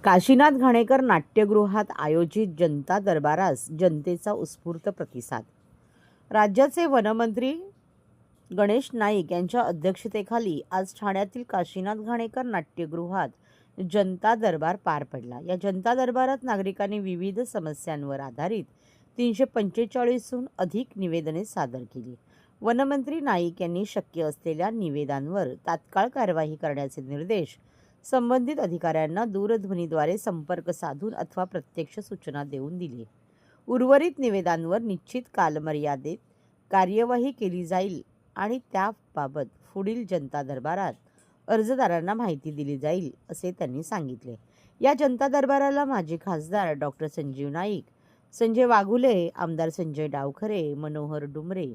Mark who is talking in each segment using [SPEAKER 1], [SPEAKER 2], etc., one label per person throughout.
[SPEAKER 1] काशीनाथ घाणेकर नाट्यगृहात आयोजित जनता दरबारास जनतेचा उत्स्फूर्त प्रतिसाद। राज्याचे वनमंत्री गणेश नाईक यांच्या अध्यक्षतेखाली आज ठाण्यातील काशीनाथ घाणेकर नाट्यगृहात जनता दरबार पार पडला। या जनता दरबारात नागरिकांनी विविध समस्यांवर आधारित 345हून अधिक निवेदने सादर केली। वनमंत्री नाईक यांनी शक्य असलेल्या निवेदनांवर तात्काळ कार्यवाही करण्याचे निर्देश संबंधित अधिकाऱ्यांना दूरध्वनीद्वारे संपर्क साधून अथवा प्रत्यक्ष सूचना देऊन दिली। उर्वरित निवेदनांवर निश्चित कालमर्यादेत कार्यवाही केली जाईल आणि त्याबाबत पुढील जनता दरबारात अर्जदारांना माहिती दिली जाईल असे त्यांनी सांगितले। या जनता दरबाराला माजी खासदार डॉक्टर संजीव नाईक, संजय वाघुले, आमदार संजय डावखरे, मनोहर डुमरे,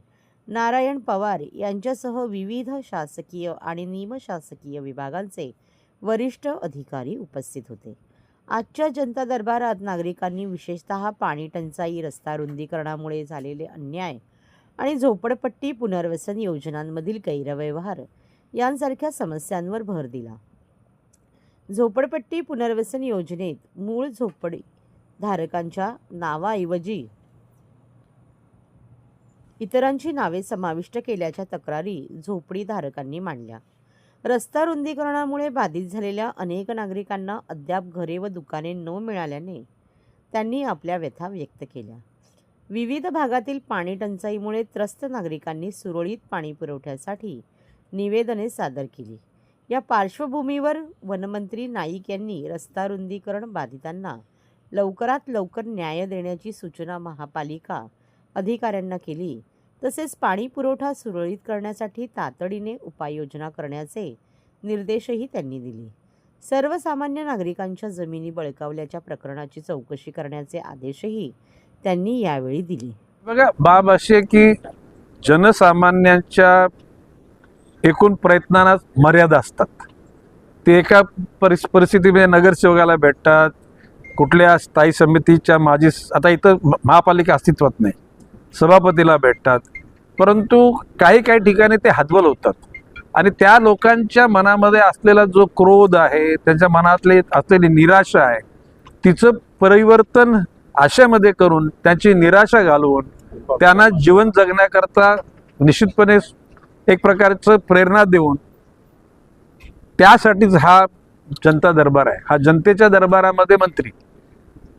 [SPEAKER 1] नारायण पवार यांच्यासह विविध शासकीय आणि निमशासकीय विभागांचे वरिष्ठ अधिकारी उपस्थित होते। आजच्या जनता दरबारात नागरिकांनी विशेषतः पाणी टंचाई, रस्ता रुंदीकरणामुळे झालेले अन्याय आणि झोपडपट्टी पुनर्वसन योजनांमधील गैरव्यवहार यांसारख्या समस्यांवर भर दिला। झोपडपट्टी पुनर्वसन योजनेत मूळ झोपडी धारकांच्या नावाऐवजी इतरांची नावे समाविष्ट केल्याच्या तक्रारी झोपडी धारकांनी मांडल्या। रस्ता रुंदीकरणामुळे बाधित झालेल्या अनेक नागरिकांना अद्याप घरे व दुकाने न मिळाल्याने त्यांनी आपल्या व्यथा व्यक्त केल्या। विविध भागातील पाणी टंचाईमुळे त्रस्त नागरिकांनी सुरळीत पाणी पुरवठ्यासाठी निवेदने सादर केली। या पार्श्वभूमीवर वनमंत्री नाईक यांनी रस्ता रुंदीकरण बाधितांना लवकरात लवकर न्याय देण्याची सूचना महापालिका अधिकाऱ्यांना केली। तसेच पाणी पुरवठा सुरळीत करण्यासाठी तातडीने उपाययोजना करण्याचे निर्देशही त्यांनी दिले। सर्वसामान्य नागरिकांच्या जमिनी बळकावल्याच्या प्रकरणाची चौकशी करण्याचे आदेशही त्यांनी यावेळी दिले।
[SPEAKER 2] बघा, बाब अशी आहे की जनसामान्यांच्या एकूण प्रयत्नांना मर्यादा असतात। ते एका परिस्थितीमध्ये नगरसेवकाला भेटतात, कुठल्या स्थायी समितीच्या माजी, आता इथं महापालिका अस्तित्वात नाही, सभापतीला भेटतात, परंतु काही ठिकाणी ते हतबल होतात आणि त्या लोकांच्या मनामध्ये असलेला जो क्रोध आहे, त्यांच्या मनातले असलेली निराशा आहे, तिचं परिवर्तन आशेमध्ये करून त्यांची निराशा घालवून त्यांना जीवन जगण्याकरता निश्चितपणे एक प्रकारचं प्रेरणा देऊन त्यासाठीच हा जनता दरबार आहे। हा जनतेच्या दरबारामध्ये मंत्री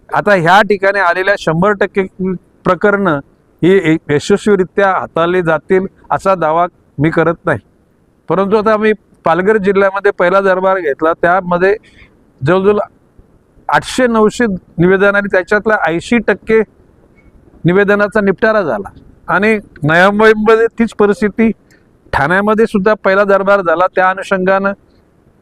[SPEAKER 2] आता ह्या ठिकाणी आलेल्या 100% प्रकरणं ही यशस्वीरित्या हाताळली जातील असा दावा मी करत नाही। परंतु आता आम्ही पालघर जिल्ह्यामध्ये पहिला दरबार घेतला, त्यामध्ये जवळजवळ 800-900 निवेदनांनी त्याच्यातला 80% निवेदनाचा निपटारा झाला आणि नवी मुंबईमध्ये तीच परिस्थिती, ठाण्यामध्ये सुद्धा पहिला दरबार झाला। त्या अनुषंगानं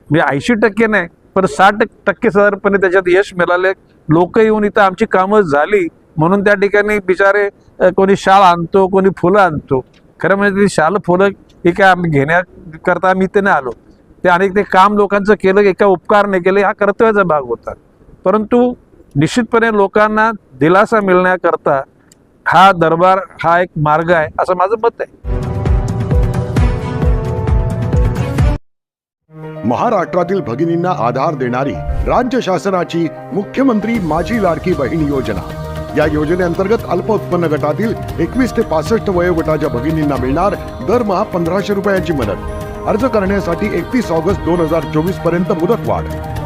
[SPEAKER 2] मी 80% नाही पण 60% साधारणपणे त्याच्यात यश मिळाले। लोक येऊन इथं आमची कामं झाली म्हणून त्या ठिकाणी बिचारे कोणी शाल आणतो, कोणी फुलं आणतो। खरं म्हणजे ती शाल फुलं हे काय आम्ही घेण्याकरता आम्ही इथे नाही आलो, ते अनेक ते काम लोकांचं केलं, एका उपकार नाही केले, हा कर्तव्याचा भाग होता। परंतु निश्चितपणे लोकांना दिलासा मिळण्याकरता हा दरबार हा एक मार्ग आहे असं माझं मत आहे।
[SPEAKER 3] महाराष्ट्रातील भगिनींना आधार देणारी राज्य शासनाची मुख्यमंत्री माझी लाडकी बहीण योजना। या योजनेअंतर्गत अल्प उत्पन्न गटातील 21 ते 65 वयोगटाच्या भगिनींना मिळणार दरमहा 1500 रुपयांची मदत। अर्ज करण्यासाठी 31 ऑगस्ट 2024 पर्यंत मुदतवाढ।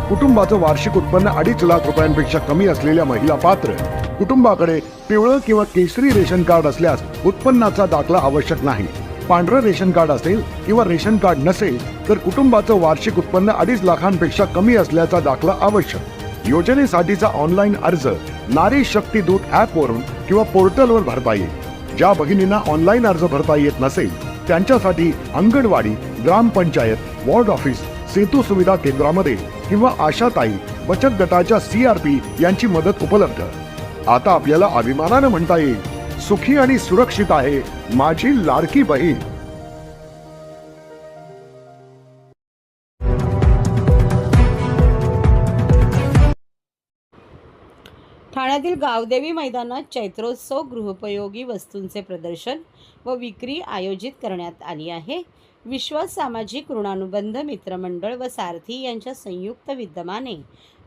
[SPEAKER 3] कुटुंबाचं वार्षिक उत्पन्न 2.5 लाख रुपयांपेक्षा कमी असलेल्या महिला पात्र। कुटुंबाकडे पिवळं किंवा केसरी रेशन कार्ड असल्यास उत्पन्नाचा दाखला आवश्यक नाही। पांढरं रेशन कार्ड असेल किंवा रेशन कार्ड नसेल तर कुटुंबाचं वार्षिक उत्पन्न 2.5 लाखांपेक्षा कमी असल्याचा दाखला आवश्यक। योजनेसाठीचा ऑनलाईन अर्ज नारी शक्ती दूत ॲप वरून किंवा पोर्टलवर भरता येईल। ज्या भगिनींना ऑनलाईन अर्ज भरता येत नसेल त्यांच्यासाठी अंगणवाडी, ग्रामपंचायत, वॉर्ड ऑफिस, सेतू सुविधा केंद्रामध्ये किंवा आशाताई बचत गटाच्या CRP यांची मदत उपलब्ध। आता आपल्याला अभिमानानं म्हणता येईल, सुखी आणि सुरक्षित आहे माझी लाडकी बहीण।
[SPEAKER 1] ठाण्यातील गावदेवी मैदानात चैत्रोत्सव गृहोपयोगी वस्तूंचे प्रदर्शन व विक्री आयोजित करण्यात आली आहे। विश्वास सामाजिक ऋणानुबंध मित्रमंडळ व सारथी यांच्या संयुक्त विद्यमाने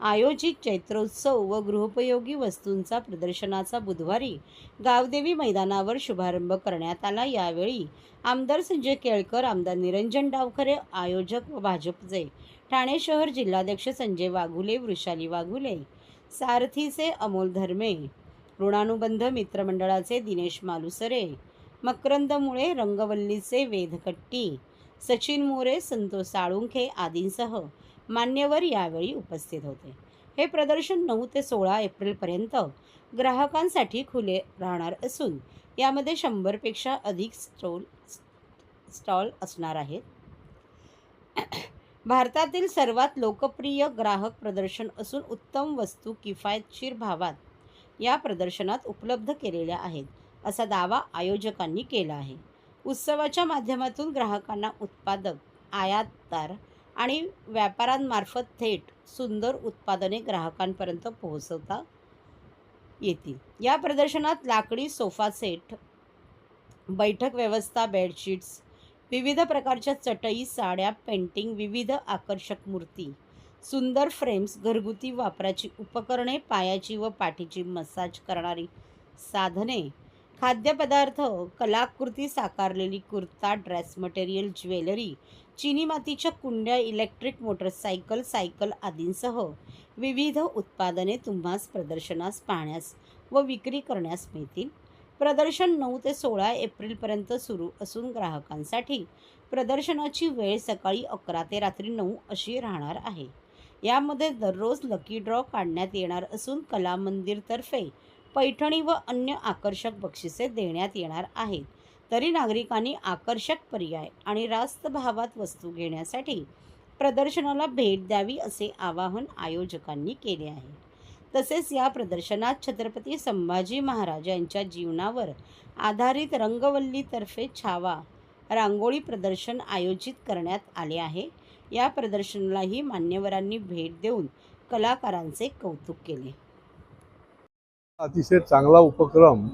[SPEAKER 1] आयोजित चैत्रोत्सव व गृहोपयोगी वस्तूंचा प्रदर्शनाचा बुधवारी गावदेवी मैदानावर शुभारंभ करण्यात आला। यावेळी आमदार संजय केळकर, आमदार निरंजन डावखरे, आयोजक व भाजपचे ठाणे शहर जिल्हाध्यक्ष संजय वाघुले, वृषाली वाघुले, सारथीचे अमोल धर्मे, ऋणानुबंध मित्रमंडळाचे दिनेश मालुसरे, मकरंद मुळे, रंगवल्लीचे वेदकट्टी, सचिन मोरे, संतोष साळुंखे आदींसह मान्यवर यावेळी उपस्थित होते। हे प्रदर्शन 9 ते 16 एप्रिलपर्यंत ग्राहकांसाठी खुले राहणार असून यामध्ये 100 पेक्षा अधिक स्टॉल असणार आहेत। भारतातील सर्वात लोकप्रिय ग्राहक प्रदर्शन असून उत्तम वस्तू किफायतशीर भावात या प्रदर्शनात उपलब्ध केलेल्या आहेत, असा दावा आयोजकांनी केला आहे। उत्सवाच्या माध्यमातून ग्राहकांना उत्पादक, आयातदार आणि व्यापाऱ्यांमार्फत थेट सुंदर उत्पादने ग्राहकांपर्यंत पोहोचवता येतील। या प्रदर्शनात लाकडी सोफा सेट, बैठक व्यवस्था, बेडशीट्स, विविध प्रकारच्या चटई, साड्या, पेंटिंग, विविध आकर्षक मूर्ती, सुंदर फ्रेम्स, घरगुती वापराची उपकरणे, पायाची व पाठीची मसाज करणारी साधने, खाद्यपदार्थ, कलाकृती साकारलेली कुर्ता, ड्रेस मटेरियल, ज्वेलरी, चिनी मातीच्या कुंड्या, इलेक्ट्रिक मोटरसायकल, सायकल आदींसह विविध उत्पादने तुम्हास प्रदर्शनास पाहण्यास व विक्री करण्यास मिळतील। प्रदर्शन 9 ते 16 एप्रिलपर्यंत सुरू असून ग्राहकांसाठी प्रदर्शनाची वेळ सकाळी 11 ते रात्री 9 अशी राहणार आहे। यामध्ये दररोज लकी ड्रॉ काढण्यात येणार असून कला मंदिरतर्फे पैठणी व अन्य आकर्षक बक्षिसे देण्यात येणार आहेत। तरी नागरिकांनी आकर्षक पर्याय आणि रास्त भावात वस्तू घेण्यासाठी प्रदर्शनाला भेट द्यावी असे आवाहन आयोजकांनी केले आहे। तसेच या प्रदर्शनात छत्रपती संभाजी महाराज यांच्या जीवनावर आधारित रंगवल्लीतर्फे छावा रांगोळी प्रदर्शन आयोजित करण्यात आले आहे। या प्रदर्शनालाही मान्यवरांनी भेट देऊन कलाकारांचे कौतुक केले।
[SPEAKER 4] अतिशय चांगला उपक्रम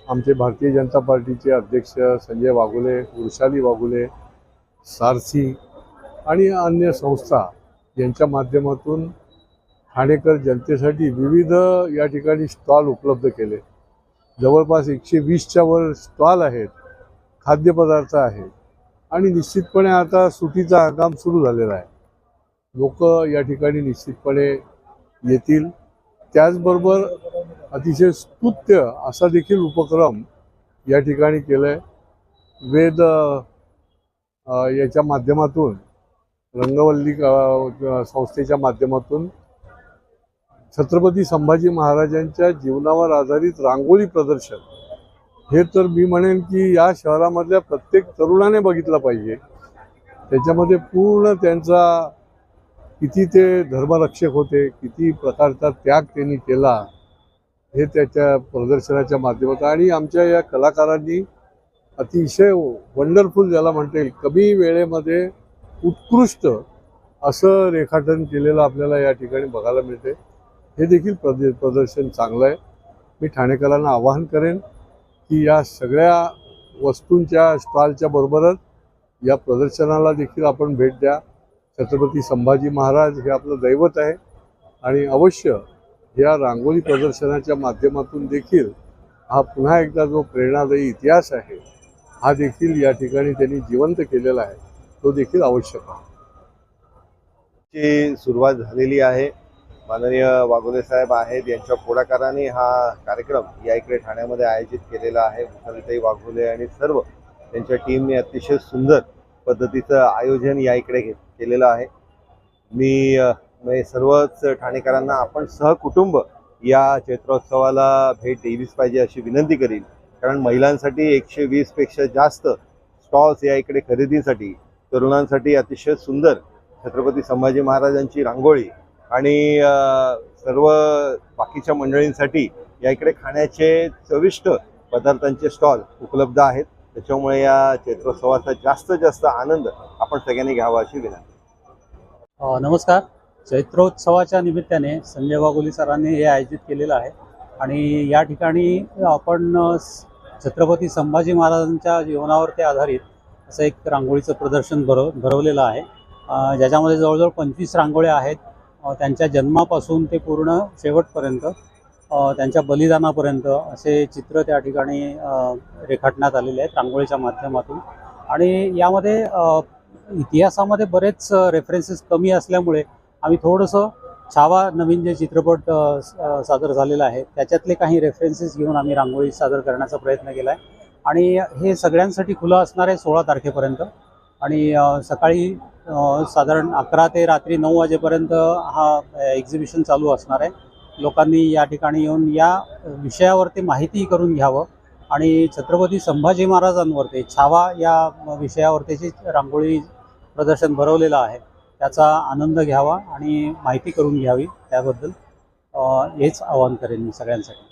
[SPEAKER 4] आमचे भारतीय जनता पार्टीचे अध्यक्ष संजय वाघुले, वृषाली वाघुले, सारथी आणि अन्य संस्था यांच्या माध्यमातून ठाणेकर जनतेसाठी विविध या ठिकाणी स्टॉल उपलब्ध केले। जवळपास 120च्या वर स्टॉल आहेत, खाद्यपदार्थ आहेत आणि निश्चितपणे आता सुटीचा हंगाम सुरू झालेला आहे। लोक या ठिकाणी निश्चितपणे येतील। त्याचबरोबर अतिशय स्तुत्य असा देखील उपक्रम या ठिकाणी केलाय। वेद याच्या माध्यमातून, रंगवल्ली संस्थेच्या माध्यमातून छत्रपती संभाजी महाराजांच्या जीवनावर आधारित रांगोळी प्रदर्शन, हे तर मी म्हणेन की या शहरामधल्या प्रत्येक तरुणाने बघितलं पाहिजे। त्याच्यामध्ये पूर्ण त्यांचा किती ते धर्मरक्षक होते, किती प्रकारचा त्याग त्यांनी केला, हे त्याच्या प्रदर्शनाच्या माध्यमातून आणि आमच्या या कलाकारांनी अतिशय वंडरफुल, ज्याला म्हणता येईल कमी वेळेमध्ये उत्कृष्ट असं रेखाटन केलेलं आपल्याला या ठिकाणी बघायला मिळते। हे देखील प्रदर्शन चांगलं आहे। मी ठाणेकरांना आवाहन करेन की या सगळ्या वस्तूंच्या स्टॉलच्या बरोबरच या प्रदर्शनाला देखील आपण भेट द्या। छत्रपती संभाजी महाराज हे आपलं दैवत आहे आणि अवश्य या रांगोळी प्रदर्शनाच्या माध्यमातून देखील हा पुन्हा एकदा जो प्रेरणादायी इतिहास आहे, हा देखील या ठिकाणी त्यांनी जिवंत केलेला आहे, तो देखील आवश्यक आहे।
[SPEAKER 5] ची सुरुवात झालेली आहे। माननीय वाघुले साहेब आहेत, यांच्या पुढाकाराने हा कार्यक्रम या इकडे ठाण्यामध्ये आयोजित केलेला आहे। वृषालीताई वाघुले आणि सर्व त्यांच्या टीमने अतिशय सुंदर पद्धतीचं आयोजन या इकडे केलेलं आहे। मी सर्वच ठाणेकरांना आपण सहकुटुंब या चैत्रोत्सवाला भेट दिलीच पाहिजे अशी विनंती करीन, कारण महिलांसाठी 120 पेक्षा जास्त स्टॉल्स या इकडे खरेदीसाठी, तरुणांसाठी अतिशय सुंदर छत्रपती संभाजी महाराजांची रांगोळी आणि सर्व बाकीच्या मंडळींसाठी या इकडे खाण्याचे चविष्ट पदार्थांचे स्टॉल उपलब्ध आहेत। त्याच्यामुळे या चैत्रोत्सवाचा जास्तीत जास्त आनंद आपण सगळ्यांनी घ्यावा अशी विनंती।
[SPEAKER 6] नमस्कार। चैत्रोत्सवाच्या निमित्ताने संजय वाघुले सरांनी हे आयोजित केलेलं आहे आणि या ठिकाणी आपण छत्रपती संभाजी महाराजांच्या जीवनावरती आधारित असं एक रांगोळीचं प्रदर्शन भरवलेलं आहे, ज्याच्यामध्ये जवळजवळ 25 रांगोळ्या आहेत. त्यांच्या जन्मापासून ते पूर्ण शेवटपर्यंत, त्यांच्या बलिदानापर्यंत असे चित्र त्या ठिकाणी रेखाटण्यात आलेले आहेत रांगोळीच्या माध्यमातून. आणि यामध्ये इतिहासामध्ये बरेच रेफरन्सेस कमी असल्यामुळे आम्ही थोडंसं छावा नवीन जे चित्रपट सादर झालेला आहे त्याच्यातले काही रेफरन्सेस घेऊन आम्ही रांगोळी सादर करण्याचा प्रयत्न केला आहे. आणि हे सगळ्यांसाठी खुलं असणार आहे 16 तारखेपर्यंत. आणि सकाळी साधारण 11 ते रात्री 9 वाजेपर्यंत हा एक्झिबिशन चालू असणार आहे. लोकांनी या ठिकाणी येऊन या विषयावरती माहिती करून घ्यावं आणि छत्रपती संभाजी महाराजांवरती छावा या विषयावरतीची रांगोळी प्रदर्शन भरवलेलं आहे, त्याचा आनंद घ्यावा आणि माहिती करून घ्यावी त्याबद्दल हेच आवाहन करेन मी सगळ्यांसाठी.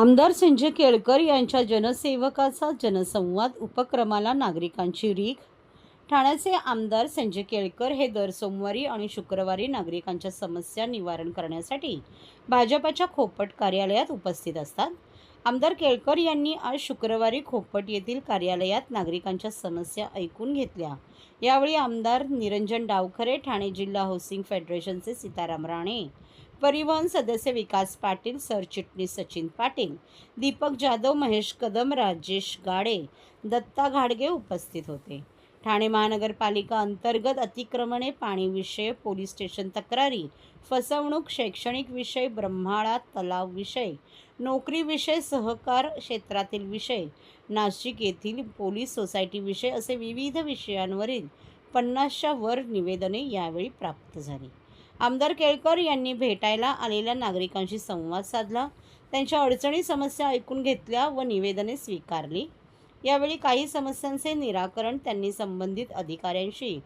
[SPEAKER 1] आमदार संजय केळकर यांच्या जनसेवकाचा जनसंवाद उपक्रमाला नागरिकांची रीघ. ठाण्याचे आमदार संजय केळकर हे दर सोमवारी आणि शुक्रवारी नागरिकांच्या समस्या निवारण करण्यासाठी भाजपाच्या खोपट कार्यालयात उपस्थित असतात. आमदार केळकर यांनी आज शुक्रवारी खोपट येथील कार्यालयात नागरिकांच्या समस्या ऐकून घेतल्या. यावेळी आमदार निरंजन डावखरे, ठाणे जिल्हा हाऊसिंग फेडरेशनचे सीताराम राणे, परिवहन सदस्य विकास पाटील, सरचिटणीस सचिन पाटील, दीपक जाधव, महेश कदम, राजेश गाडे, दत्ता घाडगे उपस्थित होते. ठाणे महानगरपालिका अंतर्गत अतिक्रमणे, पाणी विषय, पोलीस स्टेशन तक्रारी, फसवणूक, शैक्षणिक विषय, ब्रह्माळा तलाव विषय, नोकरी विषय, सहकार क्षेत्रातील विषय, नाशिक येथील पोलीस सोसायटी विषय असे विविध विषयांवरील 50च्या वर निवेदने यावेळी प्राप्त झाली. आमदार केळकर यांनी भेटायला आलेल्या नागरिकांशी संवाद साधला, त्यांच्या अडचणी समस्या ऐकून घेतल्या व निवेदने स्वीकारली. यावेळी काही समस्यांचे निराकरण त्यांनी संबंधित अधिकाऱ्यांशी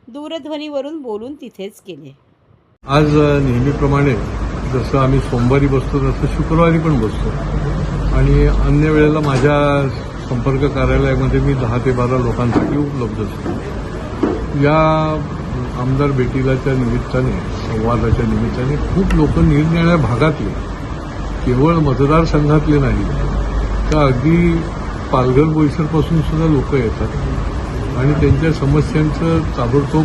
[SPEAKER 1] दूरध्वनीवरून बोलून तिथेच केले.
[SPEAKER 4] आज नेहमीप्रमाणे जसं आम्ही सोमवारी बसतो तसं शुक्रवारी पण बसतो आणि अन्य वेळेला माझ्या संपर्क कार्यालयामध्ये मी 10 ते 12 लोकांसाठी उपलब्ध असतो. या आमदार भेटीलाच्या निमित्ताने, संवादाच्या निमित्ताने खूप लोक निरनिराळ्या भागातले, केवळ मतदारसंघातले नाही तर अगदी पालघर बोईसरपासून सुद्धा लोक येतात आणि त्यांच्या समस्यांचं ताबडतोब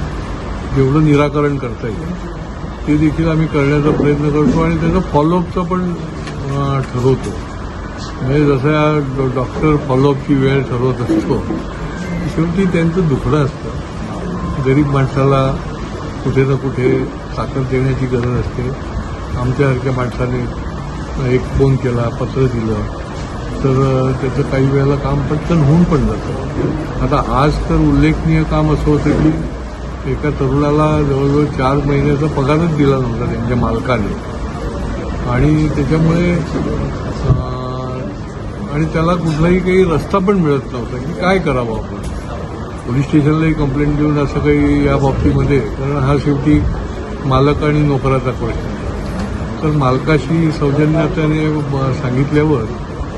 [SPEAKER 4] जेवढं निराकरण करता येईल ते देखील आम्ही करण्याचा प्रयत्न करतो आणि त्याचा फॉलोअपचा पण ठरवतो. म्हणजे जसं डॉक्टर फॉलोअपची वेळ ठरवत असतो, शेवटी त्यांचं दुखणं असतं. गरीब माणसाला कुठे ना कुठे ताकद देण्याची गरज असते. आमच्यासारख्या माणसाने एक फोन केला, पत्र दिलं तर त्याचं काही वेळेला काम पटकन होऊन पण जातं. आता आज तर उल्लेखनीय काम असं होतं की एका तरुणाला जवळजवळ 4 महिन्याचा पगारच दिला नव्हता त्यांच्या मालकाने आणि त्याच्यामुळे आणि त्याला कुठलाही काही रस्ता पण मिळत नव्हता की काय करावं आपण. पोलीस स्टेशनलाही कंप्लेंट देऊन असं काही या बाबतीमध्ये, कारण हा शेवटी मालक आणि नोकराचा प्रश्न. तर मालकाशी सौजन्याने सांगितल्यावर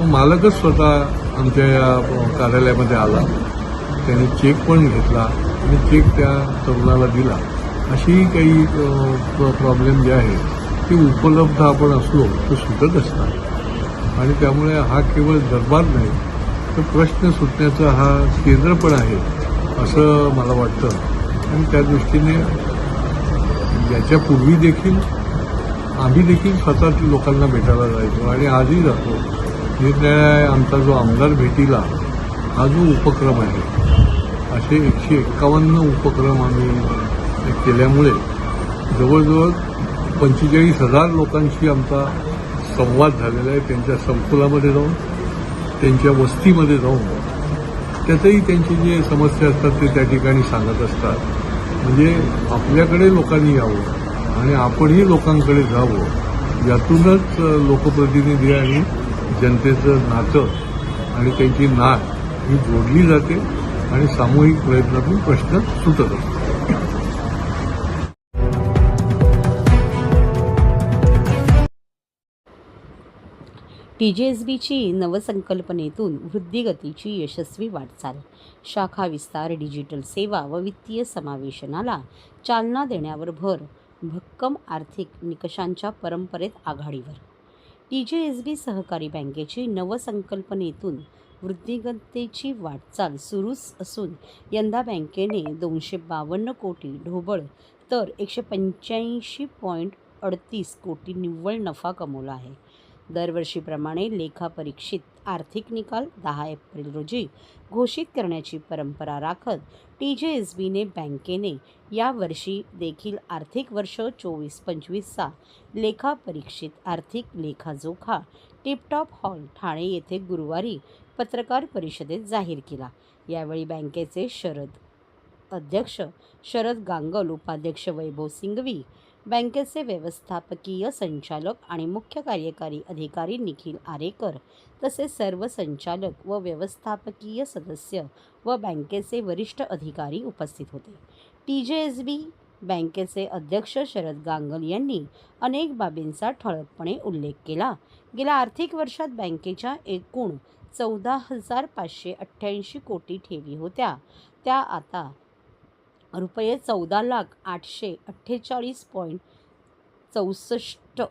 [SPEAKER 4] मालकच स्वतः आमच्या या कार्यालयामध्ये आला. त्याने चेक पण घेतला आणि चेक त्या तरुणाला दिला. अशी काही प्रॉब्लेम जे आहे ते उपलब्ध आपण असलो तर सुटत असतात आणि त्यामुळे हा केवळ दरबार नाही तर प्रश्न सुटण्याचा हा केंद्र पण आहे असं मला वाटतं. आणि त्या दृष्टीने याच्यापूर्वी देखील आम्ही देखील स्वतः लोकांना भेटायला जायचो आणि आजही जातो. निरनिराळ्या आमचा जो आमदार भेटीला हा जो उपक्रम आहे, असे 151 उपक्रम आम्ही केल्यामुळे जवळजवळ 45,000 लोकांशी आमचा संवाद झालेला आहे. त्यांच्या संकुलामध्ये जाऊन, त्यांच्या वस्तीमध्ये जाऊन त्यातही त्यांची जे समस्या असतात ते त्या ठिकाणी सांगत असतात. म्हणजे आपल्याकडे लोकांनी यावं आणि आपणही लोकांकडे जावं यातूनच लोकप्रतिनिधी आणि जनतेचं नातं आणि त्यांची नाळ ही जोडली जाते आणि सामूहिक प्रयत्नातून प्रश्न सुटत असतो.
[SPEAKER 1] TJSBची नवसंकल्पनेतून वृद्धिगतीची यशस्वी वाटचाल, शाखा विस्तार, डिजिटल सेवा व वित्तीय समावेशनाला चालना देण्यावर भर, भक्कम आर्थिक निकषांच्या परंपरेत आघाडीवर. TJSB सहकारी बँकेची नवसंकल्पनेतून वृद्धिगतीची वाटचाल सुरूच असून यंदा बँकेने 252 कोटी ढोबळ तर 185.38 कोटी निव्वळ नफा कमवला आहे. दरवर्षीप्रमाणे लेखापरीक्षित आर्थिक निकाल 10 एप्रिल रोजी घोषित करण्याची परंपरा राखत TJSBने बँकेने यावर्षी देखील आर्थिक वर्ष 24-25चा लेखापरीक्षित आर्थिक लेखाजोखा टिपटॉप हॉल ठाणे येथे गुरुवारी पत्रकार परिषदेत जाहीर केला. यावेळी बँकेचे अध्यक्ष शरद गांगल, उपाध्यक्ष वैभव सिंघवी, बँकेचे व्यवस्थापकीय संचालक आणि मुख्य कार्यकारी अधिकारी निखिल आरेकर तसेच सर्व संचालक व व्यवस्थापकीय सदस्य व बँकेचे वरिष्ठ अधिकारी उपस्थित होते. TJSB बँकेचे अध्यक्ष शरद गांगल यांनी अनेक बाबींचा ठळकपणे उल्लेख केला. गेल्या आर्थिक वर्षात बँकेच्या एकूण 14,588 कोटी ठेवी होत्या, त्या आता रुपये 14,848.64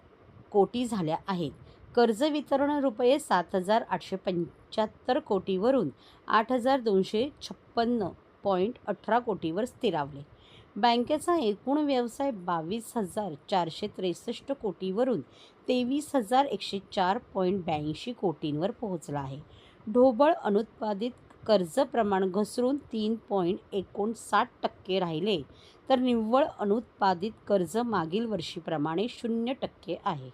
[SPEAKER 1] कोटी झाल्या आहेत. कर्ज वितरण रुपये 7,875 कोटीवरून 8,256.18 कोटीवर स्थिरावले. बँकेचा एकूण व्यवसाय 22,463 कोटीवरून 23,104.82 कोटींवर पोहोचला आहे. ढोबळ अनुत्पादित कर्ज प्रमाण घसरून 3.59% राहिले तर निव्वळ अनुत्पादित कर्ज मागील वर्षीप्रमाणे 0% आहे.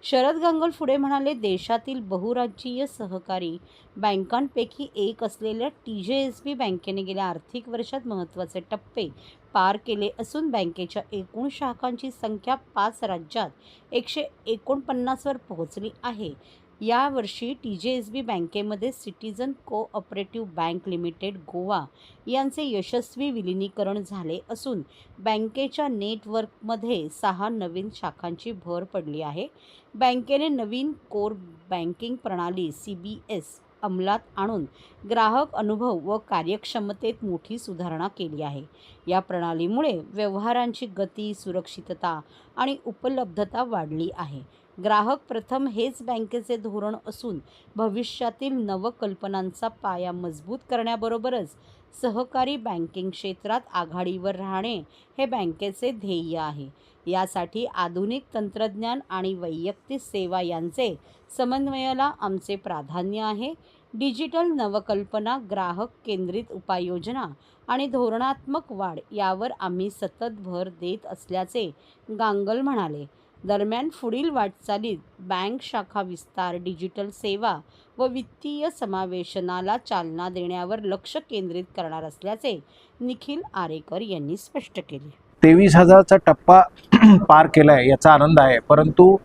[SPEAKER 1] शरद गांगल पुढे म्हणाले, देशातील बहुराज्यीय सहकारी बँकांपैकी एक असलेल्या TJSB बँकेने गेल्या आर्थिक वर्षात महत्त्वाचे टप्पे पार केले असून बँकेच्या एकूण शाखांची संख्या 5 राज्यात 149 वर पोहोचली आहे. यावर्षी TJSB बँकेमध्ये citizen cooperative bank limited Goa यांचे यशस्वी विलिनीकरण झाले असून बँकेच्या नेटवर्कमध्ये 6 नवीन शाखांची भर पडली आहे. बँकेने नवीन कोर बँकिंग प्रणाली CBS अंमलात आणून ग्राहक अनुभव व कार्यक्षमतेत मोठी सुधारणा केली आहे. या प्रणालीमुळे व्यवहारांची गती, सुरक्षितता आणि उपलब्धता वाढली आहे. ग्राहक प्रथम हेच बँकेचे धोरण असून भविष्यातील नवकल्पनांचा पाया मजबूत करण्याबरोबरच सहकारी बँकिंग क्षेत्रात आघाडीवर राहणे हे बँकेचे ध्येय आहे. यासाठी आधुनिक तंत्रज्ञान आणि वैयक्तिक सेवा यांचे समन्वयाला आमचे प्राधान्य आहे. डिजिटल नवकल्पना, ग्राहक केंद्रित उपाययोजना आणि धोरणात्मक वाढ यावर आम्ही सतत भर देत असल्याचे गांगल म्हणाले. दरम्यान पुढील वाटचालीत बँक शाखा विस्तार, डिजिटल सेवा व वित्तीय समावेशनाला चालना देण्यावर लक्ष केंद्रित करणार असल्याचे निखिल आरेकर यांनी स्पष्ट केले.
[SPEAKER 7] 23,000चा टप्पा पार केला आहे याचा आनंद आहे, परंतु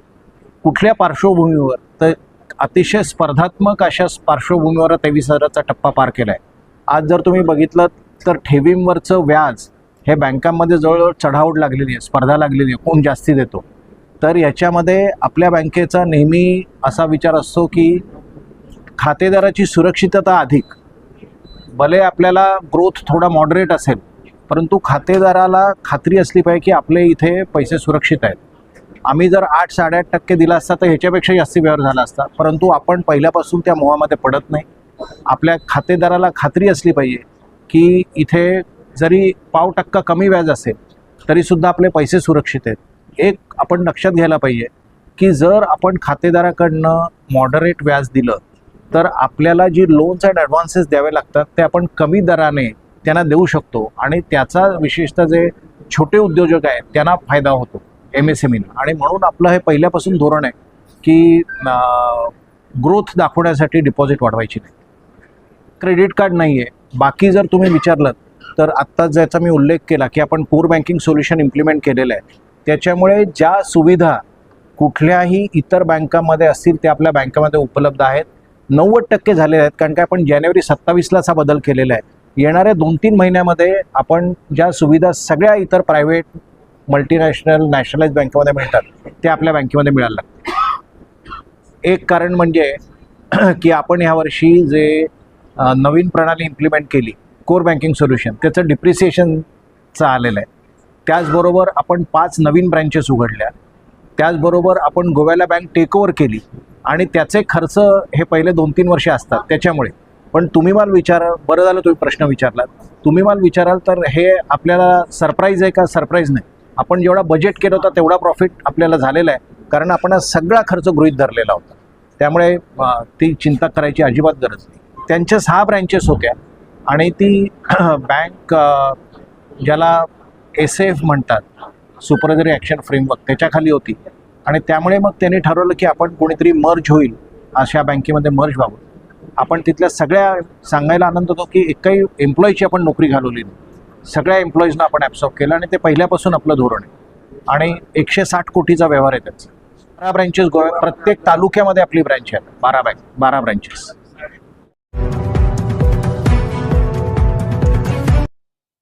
[SPEAKER 7] कुठल्या पार्श्वभूमीवर, तर अतिशय स्पर्धात्मक अशा पार्श्वभूमीवर 23,000चा टप्पा पार केला आहे. आज जर तुम्ही बघितलं तर ठेवींवरचं व्याज हे बँकांमध्ये जवळजवळ चढाओढ लागलेली आहे, स्पर्धा लागलेली आहे, कोण जास्ती देतो. तर याच्यामध्ये आपल्या बँकेचा नेहमी असा विचार असतो की खातेदाराची सुरक्षितता अधिक, भले आपल्याला ग्रोथ थोडा मॉडरेट असेल, परंतु खातेदाराला खात्री असली पाहिजे की आपले इथे पैसे सुरक्षित आहेत. आम्ही जर 8-8.5% दिला असता तर ह्याच्यापेक्षा जास्ती व्यवहार झाला असता, परंतु आपण पहिल्यापासून त्या मोहामध्ये पडत नाही. आपल्या खातेदाराला खात्री असली पाहिजे की इथे जरी 0.5% कमी व्याज असेल तरीसुद्धा आपले पैसे सुरक्षित आहेत. एक आपण लक्षात घ्यायला पाहिजे की जर आपण खातेदाराकडनं मॉडरेट व्याज दिलं तर आपल्याला जी लोन्स अँड ॲडव्हान्सेस द्यावे लागतात ते आपण कमी दराने त्यांना देऊ शकतो आणि त्याचा विशेषतः जे छोटे उद्योजक आहेत त्यांना फायदा होतो MSMEना. आणि म्हणून आपलं हे पहिल्यापासून धोरण आहे की ग्रोथ दाखवण्यासाठी डिपॉझिट वाढवायची नाही. क्रेडिट कार्ड नाही आहे. बाकी जर तुम्ही विचारलं तर आत्ता ज्याचा मी उल्लेख केला की आपण कोर बँकिंग सोल्युशन इम्प्लिमेंट केलेलं आहे, त्याच्यामुळे ज्या सुविधा कुठल्याही इतर बँकामध्ये असतील ते आपल्या बँकेमध्ये उपलब्ध आहेत. 90% झालेले आहेत, कारण काय आपण जानेवारी 27लाच हा बदल केलेला आहे. येणाऱ्या 2-3 महिन्यामध्ये आपण ज्या सुविधा सगळ्या इतर प्रायव्हेट मल्टीनॅशनल नॅशनलाइज बँकेमध्ये मिळतात ते आपल्या बँकेमध्ये मिळायला लागतात. एक कारण म्हणजे की आपण यावर्षी जे नवीन प्रणाली इम्प्लिमेंट केली कोर बँकिंग सोल्युशन, त्याचं डिप्रिसिएशनचं आलेलं आहे. त्याचबरोबर आपण 5 नवीन ब्रँचेस उघडल्या. त्याचबरोबर आपण गोव्याला बँक टेकओव्हर केली आणि त्याचे खर्च हे पहिले 2-3 वर्ष असतात त्याच्यामुळे. पण तुम्ही मला बरं झालं तुम्ही प्रश्न विचारलात. तुम्ही मला विचाराल तर हे आपल्याला सरप्राईज आहे का? सरप्राईज नाही. आपण जेवढा बजेट केलं होतं तेवढा प्रॉफिट आपल्याला झालेला आहे, कारण आपण हा सगळा खर्च गृहीत धरलेला होता. त्यामुळे ती चिंता करायची अजिबात गरज नाही. त्यांच्या 6 ब्रँचेस होत्या आणि ती बँक ज्याला SF म्हणतात, सुपरवायझरी ॲक्शन फ्रेमवर्क, त्याच्याखाली होती. आणि त्यामुळे मग त्यांनी ठरवलं की आपण कोणीतरी मर्ज होईल, अशा बँकेमध्ये मर्ज व्हावं. आपण तिथल्या सगळ्या, सांगायला आनंद होतो की एकही एम्प्लॉईची आपण नोकरी घालवली नाही. सगळ्या एम्प्लॉईजना आपण ॲब्सॉर्ब केलं आणि ते पहिल्यापासून आपलं धोरण आहे. आणि 160 कोटीचा व्यवहार आहे त्याचा. 12 ब्रँचेस गोव्यात, प्रत्येक तालुक्यामध्ये आपली ब्रँच आहे. 12 ब्रँचेस.